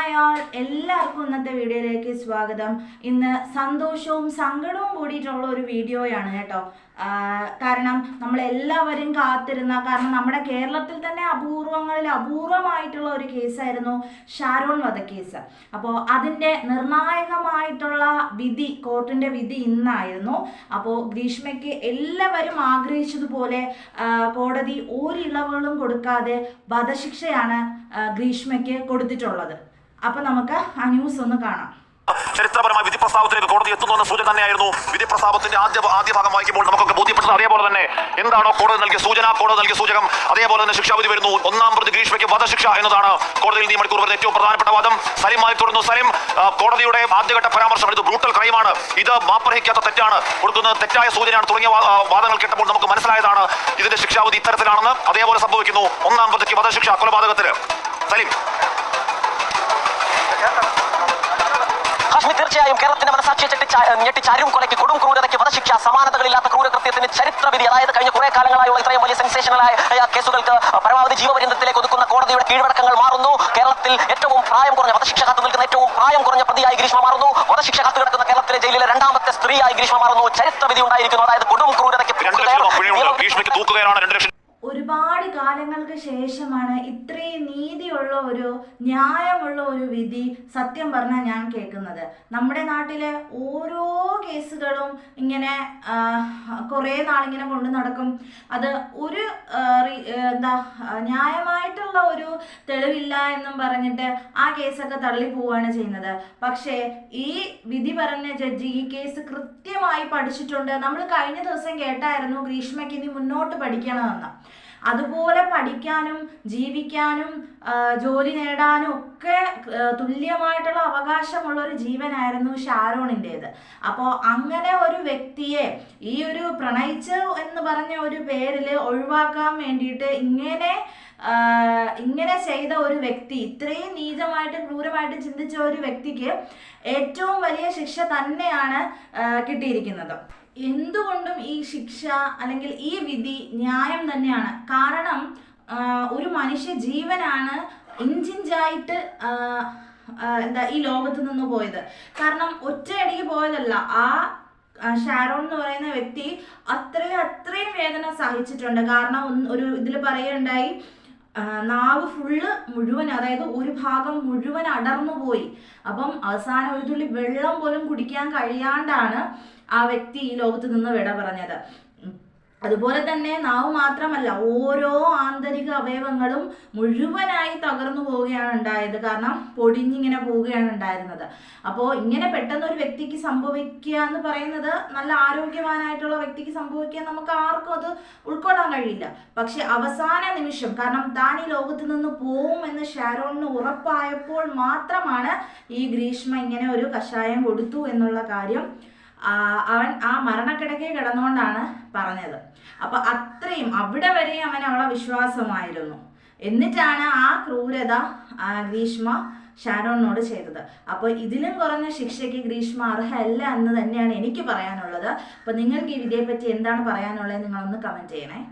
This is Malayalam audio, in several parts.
ഹായ് ഓൾ, എല്ലാവർക്കും ഇന്നത്തെ വീഡിയോയിലേക്ക് സ്വാഗതം. ഇന്ന് സന്തോഷവും സങ്കടവും കൂടിയിട്ടുള്ള ഒരു വീഡിയോയാണ് കേട്ടോ. കാരണം നമ്മളെല്ലാവരും കാത്തിരുന്ന, കാരണം നമ്മുടെ കേരളത്തിൽ തന്നെ അപൂർവങ്ങളിൽ അപൂർവമായിട്ടുള്ള ഒരു കേസായിരുന്നു ഷാരോൺ വധക്കേസ്. അപ്പോൾ അതിൻ്റെ നിർണായകമായിട്ടുള്ള വിധി, കോർട്ടിൻ്റെ വിധി ഇന്നായിരുന്നു. അപ്പോൾ ഗ്രീഷ്മയ്ക്ക് എല്ലാവരും ആഗ്രഹിച്ചതുപോലെ കോടതി ഒരിളവുകളും കൊടുക്കാതെ വധശിക്ഷയാണ് ഗ്രീഷ്മയ്ക്ക് കൊടുത്തിട്ടുള്ളത്. അപ്പൊ നമുക്ക് ആ ന്യൂസ് ഒന്ന് കാണാം. ചരിത്രപരമായ വിധി പ്രസ്താവത്തിലേക്ക് കോടതി എത്തുന്നുവെന്ന സൂചന തന്നെയായിരുന്നു. വിധി പ്രസ്താവത്തിന്റെ ആദ്യ ഭാഗം വായിക്കുമ്പോൾ നമുക്കൊക്കെ ബോധ്യപ്പെട്ടത് അതേപോലെ തന്നെ എന്താണോ കോടതി നൽകിയ സൂചന, കോടതി നൽകിയ സൂചകം, അതേപോലെ തന്നെ ശിക്ഷാവിധി വരുന്നു. ഒന്നാം പ്രതി ഗ്രീഷ്മയ്ക്ക് വധശിക്ഷ എന്നതാണ് കോടതിയിൽ ഈ മണിക്കൂർ വരുന്ന ഏറ്റവും പ്രധാനപ്പെട്ട വാദം. സലിമായി തുടർന്നു. സലിം കോടതിയുടെ ആദ്യഘട്ട പരാമർശം, ഇത് ബ്രൂട്ടൽ ക്രൈമാണ്, ഇത് മാപ്പർഹിക്കാത്ത തെറ്റാണ്, കൊടുക്കുന്നത് തെറ്റായ സൂചനയാണ് തുടങ്ങിയ വാദങ്ങൾ കേട്ടപ്പോൾ നമുക്ക് മനസ്സിലായതാണ് ഇതിന്റെ ശിക്ഷാവിധി ഇത്തരത്തിലാണെന്ന്. അതേപോലെ സംഭവിക്കുന്നു. ഒന്നാം പ്രതിക്ക് വധശിക്ഷ കൊലപാതകത്തിന്. സലിം തീർച്ചയായും കേരളത്തിന്റെ മനസാക്ഷിയെ ഞെട്ടിച്ച അരുംകൊലയ്ക്ക്, കൊടും ക്രൂരതയ്ക്ക് വധശിക്ഷ, സമാനതകളില്ലാത്ത ക്രൂരകൃത്യത്തിന് ചരിത്രവിധി. അതായത് കഴിഞ്ഞ കുറെ കാലങ്ങളായുള്ള ഇത്രയും വലിയ സെൻസേഷണലായ കേസുകൾക്ക് പരമാവധി ജീവപര്യന്തത്തിലേക്ക് ഒതുക്കുന്ന കോടതിയുടെ കീഴ്വഴക്കങ്ങൾ മാറുന്നു. കേരളത്തിൽ ഏറ്റവും പ്രായം കുറഞ്ഞ, വധശിക്ഷ കാത്തു നിൽക്കുന്ന ഏറ്റവും പ്രായം കുറഞ്ഞ പ്രതിയായി ഗ്രീഷ്മ മാറുന്നു. വധശിക്ഷ കാത്തു കിടക്കുന്ന കേരളത്തിലെ ജയിലിലെ രണ്ടാമത്തെ സ്ത്രീയായി ഗ്രീഷ്മ മാറുന്നു. ചരിത്രവിധി ഉണ്ടായിരിക്കുന്നു. അതായത് കൊടും ക്രൂരതയ്ക്ക് ഒരുപാട് കാലങ്ങൾക്ക് ശേഷമാണ് ഇത്രയും നീതിയുള്ള ഒരു ന്യായമുള്ള ഒരു വിധി സത്യം പറഞ്ഞാൽ ഞാൻ കേൾക്കുന്നത്. നമ്മുടെ നാട്ടിലെ ഓരോ കേസുകളും ഇങ്ങനെ കുറേ നാളിങ്ങനെ കൊണ്ടു നടക്കും. അത് ഒരു ന്യായമായിട്ടുള്ള ഒരു തെളിവില്ല എന്നും പറഞ്ഞിട്ട് ആ കേസൊക്കെ തള്ളിപ്പോവുകയാണ് ചെയ്യുന്നത്. പക്ഷേ ഈ വിധി പറഞ്ഞ ജഡ്ജി ഈ കേസ് കൃത്യമായി പഠിച്ചിട്ടുണ്ട്. നമ്മൾ കഴിഞ്ഞ ദിവസം കേട്ടായിരുന്നു ഗ്രീഷ്മയ്ക്ക് ഇനി മുന്നോട്ട് പഠിക്കണമെന്ന്. അതുപോലെ പഠിക്കാനും ജീവിക്കാനും ജോലി നേടാനും ഒക്കെ തുല്യമായിട്ടുള്ള അവകാശമുള്ള ഒരു ജീവനായിരുന്നു ഷാരോണിൻ്റേത്. അപ്പോൾ അങ്ങനെ ഒരു വ്യക്തിയെ ഈ ഒരു പ്രണയിച്ച് എന്ന് പറഞ്ഞ ഒരു പേരിൽ ഒഴിവാക്കാൻ വേണ്ടിയിട്ട് ഇങ്ങനെ ചെയ്ത ഒരു വ്യക്തി, ഇത്രയും നീചമായിട്ട് ക്രൂരമായിട്ട് ചിന്തിച്ച ഒരു വ്യക്തിക്ക് ഏറ്റവും വലിയ ശിക്ഷ തന്നെയാണ് കിട്ടിയിരിക്കുന്നത്. എന്തുകൊണ്ടും ഈ ശിക്ഷ അല്ലെങ്കിൽ ഈ വിധി ന്യായം തന്നെയാണ്. കാരണം ഒരു മനുഷ്യ ജീവനാണ് ഇഞ്ചിഞ്ചായിട്ട് ഈ ലോകത്ത് നിന്ന് പോയത്. കാരണം ഒറ്റയടിക്ക് പോയതല്ല. ഷാരോൺ എന്ന് പറയുന്ന വ്യക്തി അത്രയും വേദന സഹിച്ചിട്ടുണ്ട്. കാരണം ഒരു ഇതിൽ പറയുകയുണ്ടായി, നാവ് മുഴുവൻ, അതായത് ഒരു ഭാഗം മുഴുവൻ അടർന്നു പോയി. അപ്പം അവസാനം ഒരു തുള്ളി വെള്ളം പോലും കുടിക്കാൻ കഴിയാണ്ടാണ് ആ വ്യക്തി ഈ ലോകത്ത് നിന്ന് വിട പറഞ്ഞത്. അതുപോലെ തന്നെ നാവ് മാത്രമല്ല, ഓരോ ആന്തരിക അവയവങ്ങളും മുഴുവനായി തകർന്നു പോവുകയാണ് ഉണ്ടായത്. കാരണം പൊടിഞ്ഞിങ്ങനെ പോവുകയാണ് ഉണ്ടായിരുന്നത്. അപ്പോൾ ഇങ്ങനെ പെട്ടെന്ന് ഒരു വ്യക്തിക്ക് സംഭവിക്കുക എന്ന് പറയുന്നത്, നല്ല ആരോഗ്യവാനായിട്ടുള്ള വ്യക്തിക്ക് സംഭവിക്കുക, നമുക്ക് ആർക്കും അത് ഉൾക്കൊള്ളാൻ കഴിയില്ല. പക്ഷെ അവസാന നിമിഷം, കാരണം താൻ ഈ ലോകത്ത് നിന്ന് പോവുമെന്ന് ഷാരോണിന് ഉറപ്പായപ്പോൾ മാത്രമാണ് ഈ ഗ്രീഷ്മ ഇങ്ങനെ ഒരു കഷായം കൊടുത്തു എന്നുള്ള കാര്യം അവൻ ആ മരണക്കിടക്കെ കിടന്നുകൊണ്ടാണ് പറഞ്ഞത്. അപ്പൊ അത്രയും അവിടെ വരെ അവളെ വിശ്വാസമായിരുന്നു. എന്നിട്ടാണ് ആ ക്രൂരത ഗ്രീഷ്മ ഷാരോണിനോട് ചെയ്തത്. അപ്പോൾ ഇതിലും കുറഞ്ഞ ശിക്ഷയ്ക്ക് ഗ്രീഷ്മ അർഹയല്ല എന്ന് തന്നെയാണ് എനിക്ക് പറയാനുള്ളത്. അപ്പോൾ നിങ്ങൾക്ക് ഈ വിധിയെ പറ്റി എന്താണ് പറയാനുള്ളത്, നിങ്ങളൊന്ന് കമൻറ്റ് ചെയ്യണേ.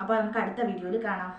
അപ്പോൾ നമുക്ക് അടുത്ത വീഡിയോയിൽ കാണാം.